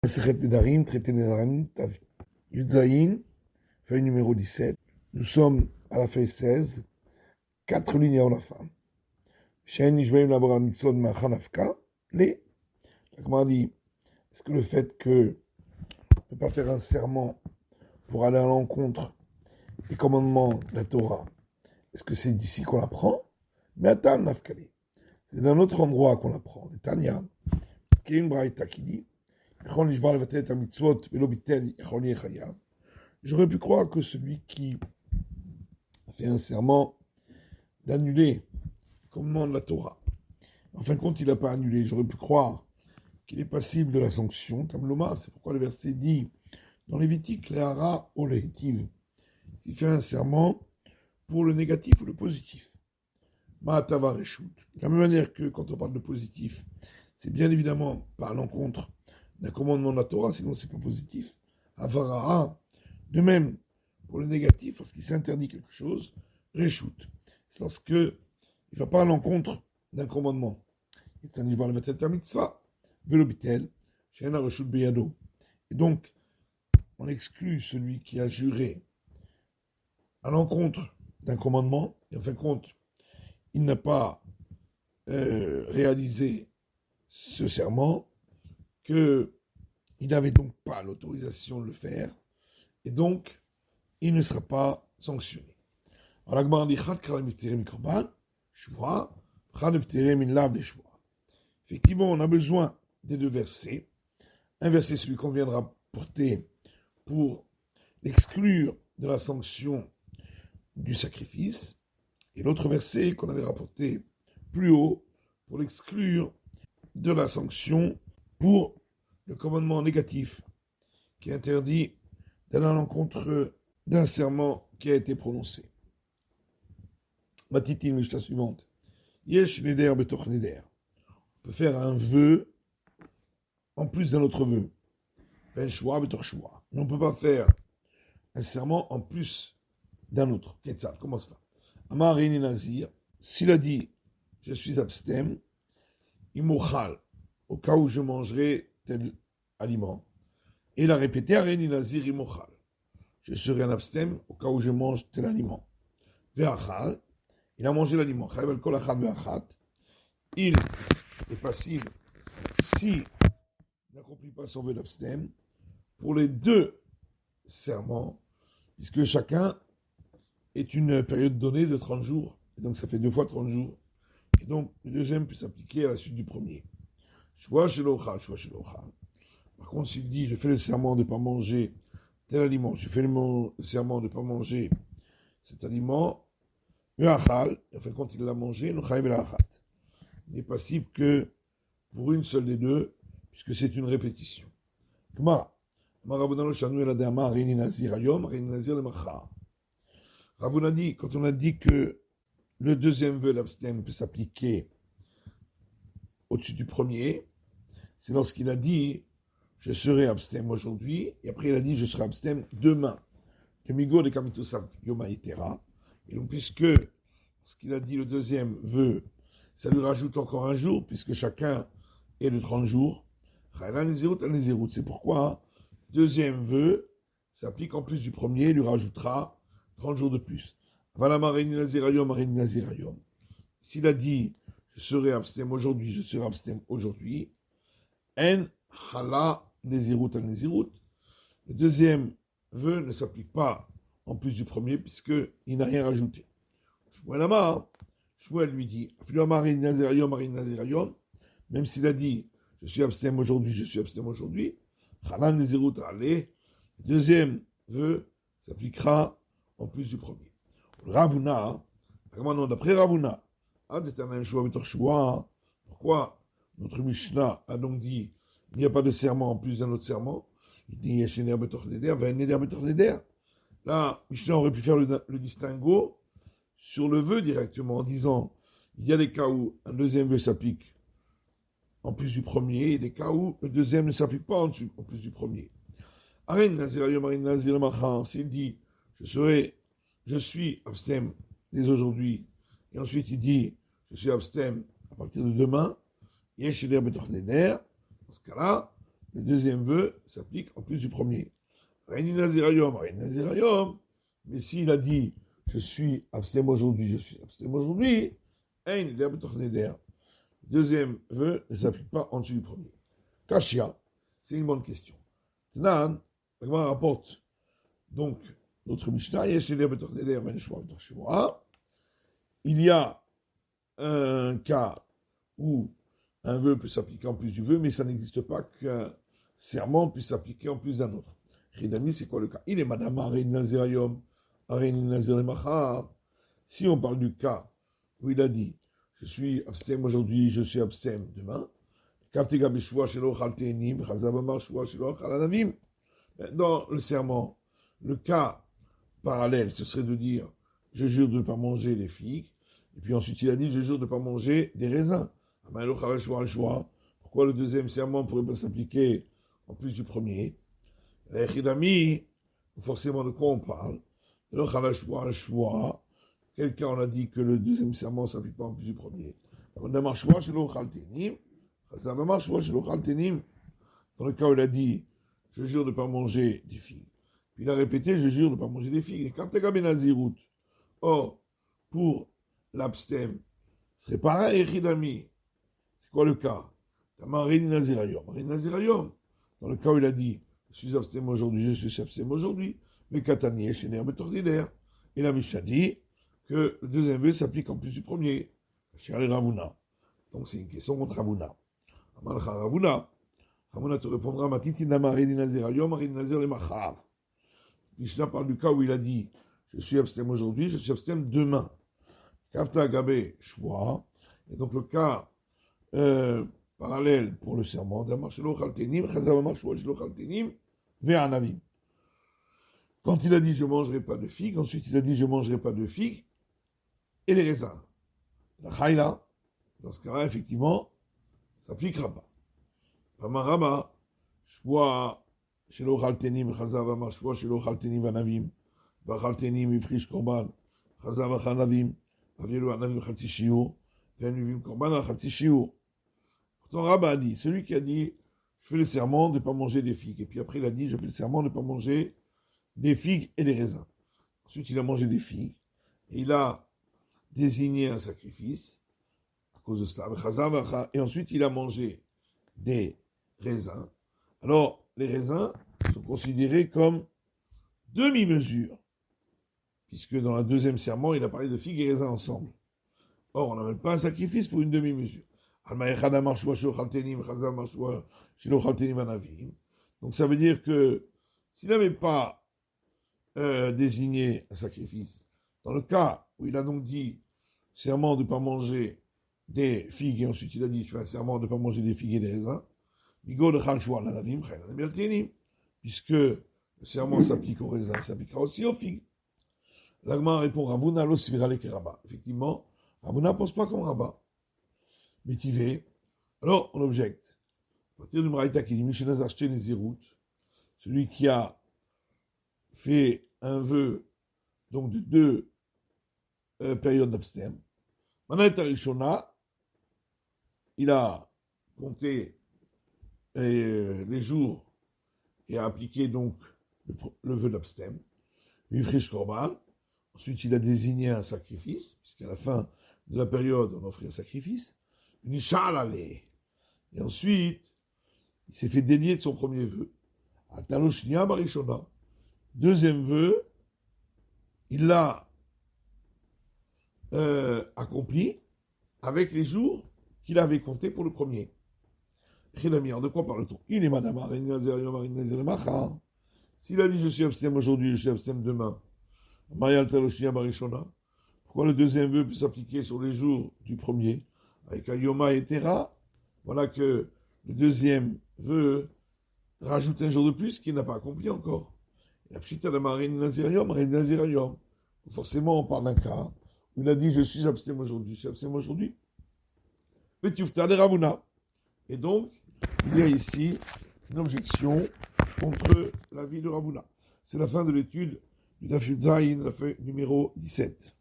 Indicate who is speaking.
Speaker 1: Masechet Nedarim, traité Nedarim, Yudzaïn, feuille numéro 17. Nous sommes à la feuille 16, 4 lignes avant la fin. Shen Ishmael Labor Mitzvot Machanafka, les. La Gemara dit, est-ce que le fait que ne peut pas faire un serment pour aller à l'encontre des commandements de la Torah, est-ce que c'est d'ici qu'on l'apprend? Mais attends, Nafkali. C'est d'un autre endroit qu'on l'apprend. De Tanya, qui est une braïta qui dit, j'aurais pu croire que celui qui fait un serment d'annuler le commandement de la Torah, en fin de compte, il n'a pas annulé. J'aurais pu croire qu'il est passible de la sanction. Tamloma, c'est pourquoi le verset dit dans Lévitique, Léhara ou Léhitiv, s'il fait un serment pour le négatif ou le positif. Ma'atava Reshut. De la même manière que quand on parle de positif, c'est bien évidemment par l'encontre d'un commandement de la Torah, sinon c'est pas positif. Avara'a. De même, pour le négatif, lorsqu'il s'interdit quelque chose, Reshut. C'est lorsque il ne va pas à l'encontre d'un commandement. Et donc, on exclut celui qui a juré à l'encontre d'un commandement, et en fin de compte, il n'a pas réalisé ce serment, qu'il n'avait donc pas l'autorisation de le faire, et donc, il ne sera pas sanctionné. Alors, la Gemara dit, effectivement, on a besoin des deux versets. Un verset, celui qu'on vient de rapporter pour l'exclure de la sanction du sacrifice, et l'autre verset qu'on avait rapporté plus haut pour l'exclure de la sanction pour le commandement négatif qui interdit d'aller à l'encontre d'un serment qui a été prononcé. Matitin, Mishnah suivante. Yesh neder betoch neder. On peut faire un vœu en plus d'un autre vœu. Ben shua betoch shua. On ne peut pas faire un serment en plus d'un autre. Ketzal, comment cela? Amar Rini Nazir, s'il a dit je suis abstème, imochal, au cas où je mangerai tel aliment. Et il a répété Rini Nazir imochal. Je serai un abstème au cas où je mange tel aliment. Ve'achal, il a mangé l'aliment. Il est passible s'il n'accomplit pas son vœu d'abstème pour les deux serments, puisque chacun est une période donnée de 30 jours. Et donc ça fait 2 fois 30 jours. Et donc le deuxième peut s'appliquer à la suite du premier. Par contre, s'il dit je fais le serment de ne pas manger tel aliment, je fais le serment de ne pas manger cet aliment, en fin de compte il l'a mangé, il n'est passible que pour une seule des deux, puisque c'est une répétition. Ravuna dit, quand on a dit que le deuxième vœu, l'abstème, peut s'appliquer au-dessus du premier, c'est lorsqu'il a dit je serai abstème aujourd'hui, et après il a dit je serai abstème demain. Migo de Kamitosav Yoma Itera. Et donc, puisque ce qu'il a dit le deuxième vœu, ça lui rajoute encore un jour, puisque chacun est de 30 jours. C'est pourquoi deuxième vœu s'applique en plus du premier, il lui rajoutera 30 jours de plus. S'il a dit je serai abstème aujourd'hui, je serai abstème aujourd'hui, en hala nezirut al nezirut. Le deuxième vœu ne s'applique pas en plus du premier, puisqu'il n'a rien rajouté. Shmuel lui dit, même s'il a dit, je suis abstème aujourd'hui, je suis abstème aujourd'hui, le deuxième vœu s'appliquera en plus du premier. Ravuna, d'après Ravuna, pourquoi notre Mishnah a donc dit, il n'y a pas de serment en plus d'un autre serment? Il dit, là, Mishnah aurait pu faire le distinguo sur le vœu directement en disant il y a des cas où un deuxième vœu s'applique en plus du premier et des cas où le deuxième ne s'applique pas en plus du premier. S'il dit je suis abstème dès aujourd'hui et ensuite il dit je suis abstème à partir de demain, dans ce cas-là, le deuxième vœu s'applique en plus du premier. Reini Nazirayom, Reini Nazirayom. Mais s'il a dit, je suis abstème aujourd'hui, je suis abstème aujourd'hui, Ein Neder B'toch Neder. Le deuxième vœu ne s'applique pas en dessus du premier. Kashia, c'est une bonne question. Tnan, la Gemara rapporte, donc, notre Mishnah, Yesh Neder B'toch Neder, Ben Shua B'toch Shua. Il y a un cas où un vœu peut s'appliquer en plus du vœu, mais ça n'existe pas qu'un serment puisse s'appliquer en plus d'un autre. Chidami, c'est quoi le cas? Il est Madame Arein Nazirayom, Arein Nazirimachar. Si on parle du cas où il a dit, je suis abstème aujourd'hui, je suis abstème demain, dans le serment, le cas parallèle, ce serait de dire, je jure de ne pas manger les figues, et puis ensuite il a dit, je jure de ne pas manger des raisins. Pourquoi le deuxième serment ne pourrait pas s'appliquer en plus du premier? Forcément, de quoi on parle? Quelqu'un, on a dit que le deuxième serment ne s'applique pas en plus du premier. Dans le cas où il a dit, je jure de ne pas manger des figues. Puis il a répété, je jure de ne pas manger des figues. Et quand tu as Nazirut, or, pour l'abstème, c'est pareil, Echidami. C'est quoi le cas? Dans le cas où il a dit, je suis abstème aujourd'hui, je suis abstème aujourd'hui, mais Katani est chénéer betordinaire. Et la Mishnah dit que le deuxième vœu s'applique en plus du premier. Chez Ravuna. Donc c'est une question contre Ravuna. Amalcha Ravuna. Ravuna te répondra Matiti Namarini Nazir Ayom, Marini Nazir le Machar. Mishnah parle du cas où il a dit, je suis abstème aujourd'hui, je suis abstème demain. Kafta Gabe Shua. Et donc le cas parallèle pour le serment, quand il a dit je ne mangerai pas de figues, ensuite il a dit je ne mangerai pas de figues et les raisins. La chayla, dans ce cas-là, effectivement, ça s'appliquera pas. Pamarama, shwa shelo chaltenim chazav amar shwa shelo chaltenim vanavim, vachaltenim ifrish korban, chazav achanavim, avielu anavim chatsi shiur, v'anavim korban al chatsi shiur. Pourtant, Rabba a dit, celui qui a dit, je fais le serment de ne pas manger des figues. Et puis après, il a dit, je fais le serment de ne pas manger des figues et des raisins. Ensuite, il a mangé des figues. Et il a désigné un sacrifice à cause de cela. Et ensuite, il a mangé des raisins. Alors, les raisins sont considérés comme demi-mesure. Puisque dans le deuxième serment, il a parlé de figues et raisins ensemble. Or, on n'amène pas un sacrifice pour une demi-mesure. Donc ça veut dire que s'il n'avait pas désigné un sacrifice, dans le cas où il a donc dit serment de ne pas manger des figues, et ensuite il a dit je fais un serment de ne pas manger des figues et des raisins, puisque le serment s'applique aux raisins, il s'appliquera aussi aux figues. L'Agma répond Ravuna lo svirale ke Rabba. Effectivement, Ravuna ne pense pas comme Rabba. Métivé. Alors, on objecte. À partir du Maraïta qui dit Mishenaz acheté les Zirut, celui qui a fait un vœu, donc de deux périodes d'abstème. Manat Arishona, il a compté les jours et a appliqué donc le vœu d'abstème. Vivrish Korban. Ensuite, il a désigné un sacrifice, puisqu'à la fin de la période, on offrait un sacrifice. Et ensuite, il s'est fait délier de son premier vœu. Deuxième vœu, il l'a accompli avec les jours qu'il avait comptés pour le premier. De quoi parle-t-on? Il est Madame s'il a dit je suis abstème aujourd'hui, je suis abstème demain. Pourquoi le deuxième vœu peut s'appliquer sur les jours du premier? Avec un Yoma et Tera, voilà que le deuxième vœu rajoute un jour de plus qu'il n'a pas accompli encore. La pshita de Marine Nazirayom. Forcément, on parle d'un cas où il a dit je suis abstème aujourd'hui, je suis abstème aujourd'hui. Petufta de Ravuna. Et donc, il y a ici une objection contre l'avis de Ravuna. C'est la fin de l'étude du Daf Yud Zayin, la feuille numéro 17.